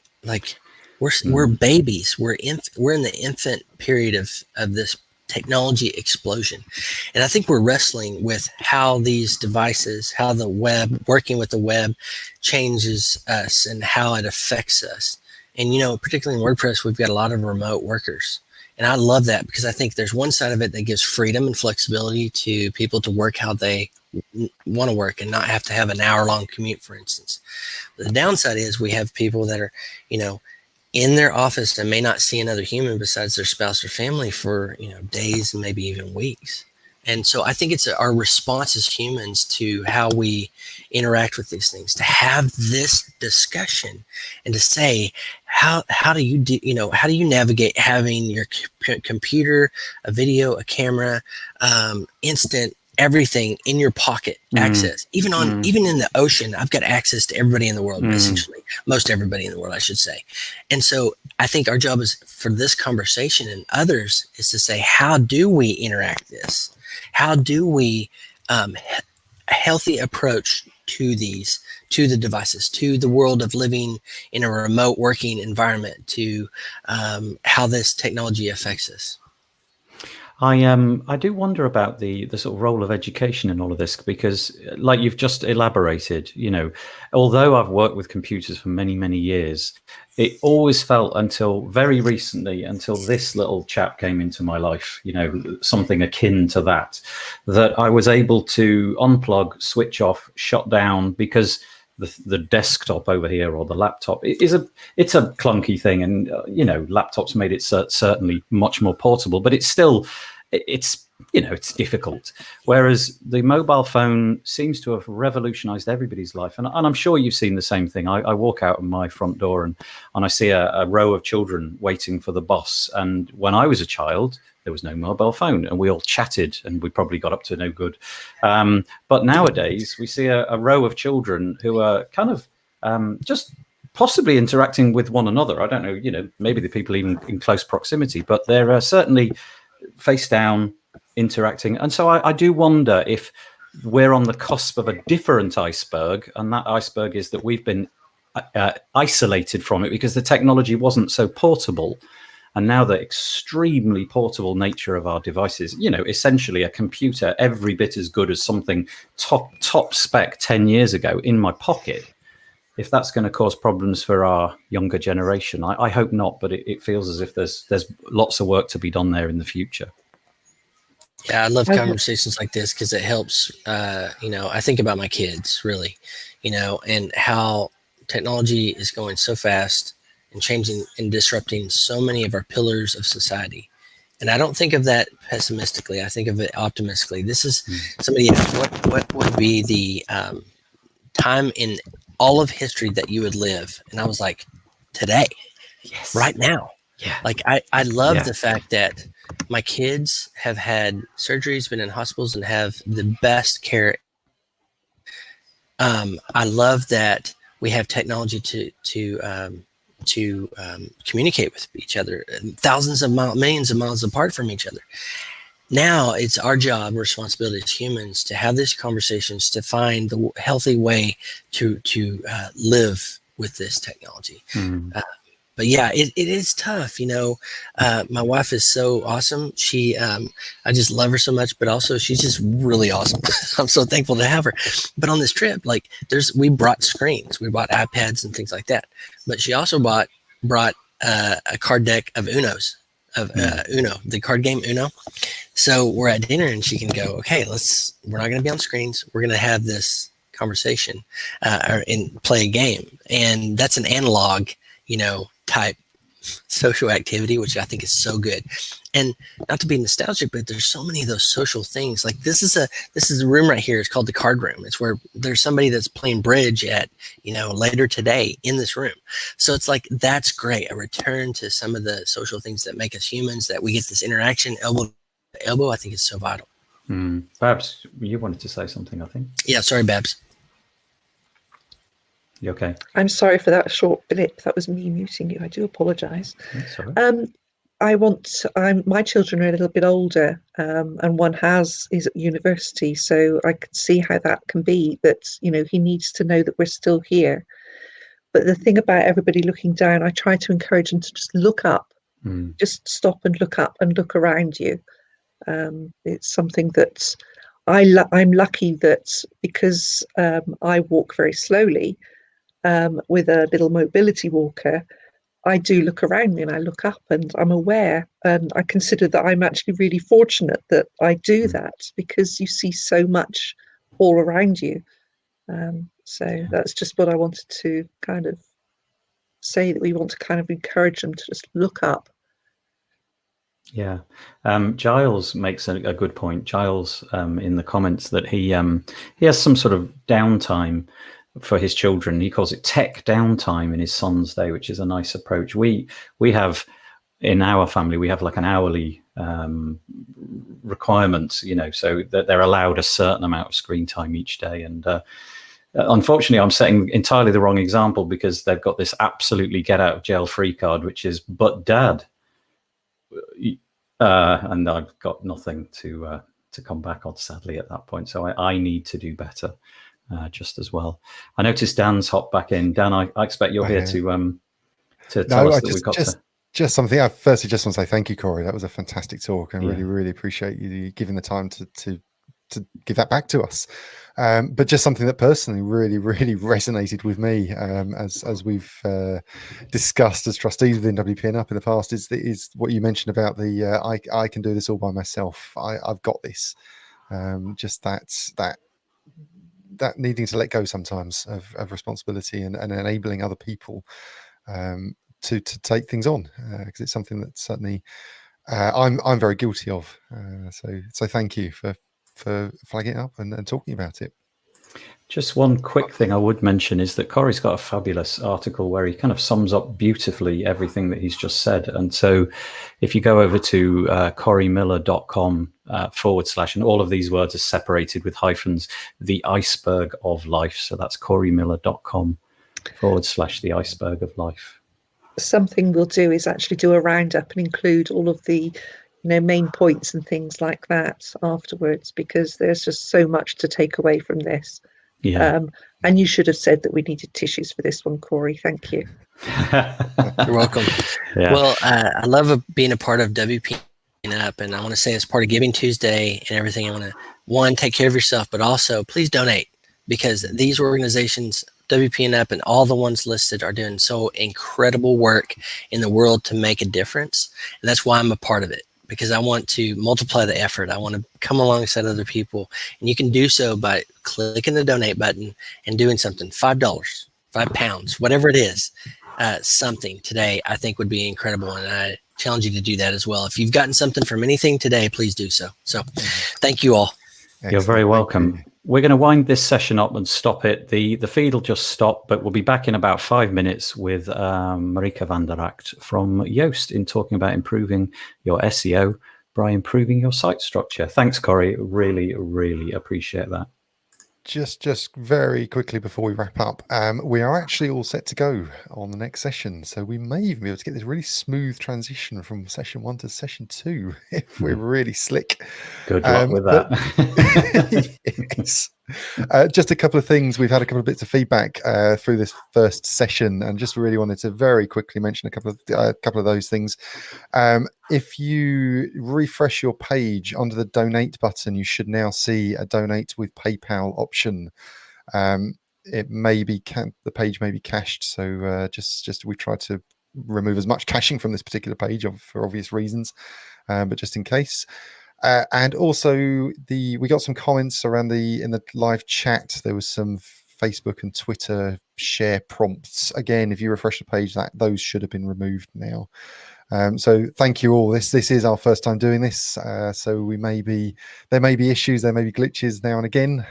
we're babies. We're in the infant period of this technology explosion. And I think we're wrestling with how these devices, how the web, working with the web changes us and how it affects us. And, particularly in WordPress, we've got a lot of remote workers. And I love that because I think there's one side of it that gives freedom and flexibility to people to work how they want to work and not have to have an hour-long commute, for instance. But the downside is we have people that are, in their office and may not see another human besides their spouse or family for, days and maybe even weeks. And so I think it's our response as humans to how we interact with these things, to have this discussion and to say, how do you navigate having your computer, a video, a camera, instant everything in your pocket, access, even in the ocean. I've got access to everybody in the world, essentially, most everybody in the world, I should say. And so I think our job is for this conversation and others is to say, how do we interact this? How do we a healthy approach to the devices, to the world of living in a remote working environment, to how this technology affects us? I do wonder about the sort of role of education in all of this, because like you've just elaborated, although I've worked with computers for many, many years, it always felt until very recently, until this little chap came into my life, something akin to that I was able to unplug, switch off, shut down, because the desktop over here or the laptop it's a clunky thing, and laptops made it certainly much more portable, but it's difficult. Whereas the mobile phone seems to have revolutionized everybody's life, and I'm sure you've seen the same thing. I walk out of my front door and I see a row of children waiting for the bus, and when I was a child there was no mobile phone and we all chatted and we probably got up to no good. But nowadays we see a row of children who are kind of just possibly interacting with one another. I don't know, maybe the people even in close proximity, but they're certainly face down interacting. And so I do wonder if we're on the cusp of a different iceberg, and that iceberg is that we've been isolated from it because the technology wasn't so portable. And now the extremely portable nature of our devices, essentially a computer every bit as good as something top spec 10 years ago in my pocket. If that's going to cause problems for our younger generation, I hope not, but it feels as if there's lots of work to be done there in the future. Yeah, I love conversations like this because it helps. I think about my kids really, and how technology is going so fast and changing and disrupting so many of our pillars of society. And I don't think of that pessimistically. I think of it optimistically. This is somebody asked, what would be the time in all of history that you would live? And I was like, today, yes, right now. Yeah. Like I love the fact that my kids have had surgeries, been in hospitals, and have the best care. I love that we have technology to communicate with each other, thousands of miles, millions of miles apart from each other. Now it's our job, responsibility as humans, to have these conversations, to find the healthy way to live with this technology. But yeah, it is tough. My wife is so awesome. She, I just love her so much, but also she's just really awesome. I'm so thankful to have her. But on this trip, we brought screens, we bought iPads and things like that. But she also brought a card deck of Unos, Uno, the card game Uno. So we're at dinner and she can go, okay, we're not going to be on screens. We're going to have this conversation and play a game. And that's an analog, type social activity, which I think is so good. And not to be nostalgic, but there's so many of those social things. Like this is a room right here. It's called the card room. It's where there's somebody that's playing bridge at, later today in this room. So it's like, that's great. A return to some of the social things that make us humans, that we get this interaction elbow to elbow. I think is so vital. Babs, you wanted to say something, I think. Yeah. Sorry, Babs. You okay? I'm sorry for that short blip. That was me muting you. I do apologise. My children are a little bit older, and one is at university, so I could see how that can be. That he needs to know that we're still here. But the thing about everybody looking down, I try to encourage them to just look up, just stop and look up and look around you. It's something that I'm lucky that because I walk very slowly. With a little mobility walker, I do look around me and I look up and I'm aware, and I consider that I'm actually really fortunate that I do that, because you see so much all around you. So that's just what I wanted to kind of say, that we want to kind of encourage them to just look up. Yeah. Giles makes a good point. Giles, in the comments, that he has some sort of downtime for his children. He calls it tech downtime in his son's day, which is a nice approach. We have in our family, we have like an hourly requirement, so that they're allowed a certain amount of screen time each day. And unfortunately, I'm setting entirely the wrong example, because they've got this absolutely get out of jail free card, which is, but dad, and I've got nothing to come back on, sadly, at that point. So I need to do better. Just as well. I noticed Dan's hopped back in. Dan, I expect you're here to tell us that we've got just something. I firstly just want to say thank you, Cory. That was a fantastic talk, and really appreciate you giving the time to give that back to us. But just something that personally really resonated with me, as we've discussed as trustees within WP&UP in the past, is what you mentioned about the I can do this all by myself. I've got this. Just that needing to let go sometimes of responsibility and enabling other people to take things on, because it's something that certainly I'm very guilty of. So thank you for flagging it up and talking about it. Just one quick thing I would mention is that Cory's got a fabulous article where he kind of sums up beautifully everything that he's just said. And so if you go over to corymiller.com / and all of these words are separated with hyphens, the iceberg of life. So that's corymiller.com / the iceberg of life. Something we'll do is actually do a roundup and include all of the main points and things like that afterwards, because there's just so much to take away from this. Yeah. And you should have said that we needed tissues for this one, Cory. Thank you. You're welcome. Yeah. Well, I love being a part of WP&UP, and I want to say as part of Giving Tuesday and everything, I want to, one, take care of yourself, but also please donate, because these organizations, WP&UP and all the ones listed, are doing so incredible work in the world to make a difference. And that's why I'm a part of it, because I want to multiply the effort. I want to come alongside other people. And you can do so by clicking the donate button and doing something. $5, £5, whatever it is, something today I think would be incredible. And I challenge you to do that as well. If you've gotten something from anything today, please do so. So thank you all. Excellent. You're very Thank welcome. you. We're going to wind this session up and stop it. The feed will just stop, but we'll be back in about 5 minutes with Marika van der Acht from Yoast in talking about improving your SEO by improving your site structure. Thanks, Cory. Really, really appreciate that. Just very quickly before we wrap up, we are actually all set to go on the next session, so we may even be able to get this really smooth transition from session 1 to session 2 if we're really slick. Good luck with that. Yes. Just a couple of things. We've had a couple of bits of feedback through this first session, and just really wanted to very quickly mention a couple of those things. If you refresh your page under the donate button, you should now see a donate with PayPal option. It may be the page may be cached, so just we try to remove as much caching from this particular page for obvious reasons, but just in case. And also we got some comments around in the live chat. There was some Facebook and Twitter share prompts. Again, if you refresh the page, those should have been removed now. So thank you all. This is our first time doing this, so there may be issues, there may be glitches now and again.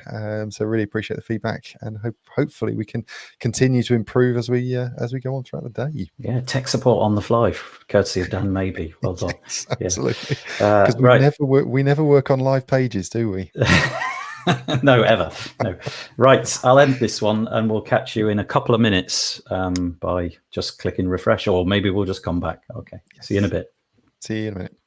So really appreciate the feedback, and hopefully we can continue to improve as we go on throughout the day. Yeah, tech support on the fly, courtesy of Dan Maybe. Well done. Yes, absolutely. Yeah. Because we never work on live pages, do we? No, ever. No. Right, I'll end this one, and we'll catch you in a couple of minutes by just clicking refresh, or maybe we'll just come back. Okay. Yes. See you in a bit. See you in a minute.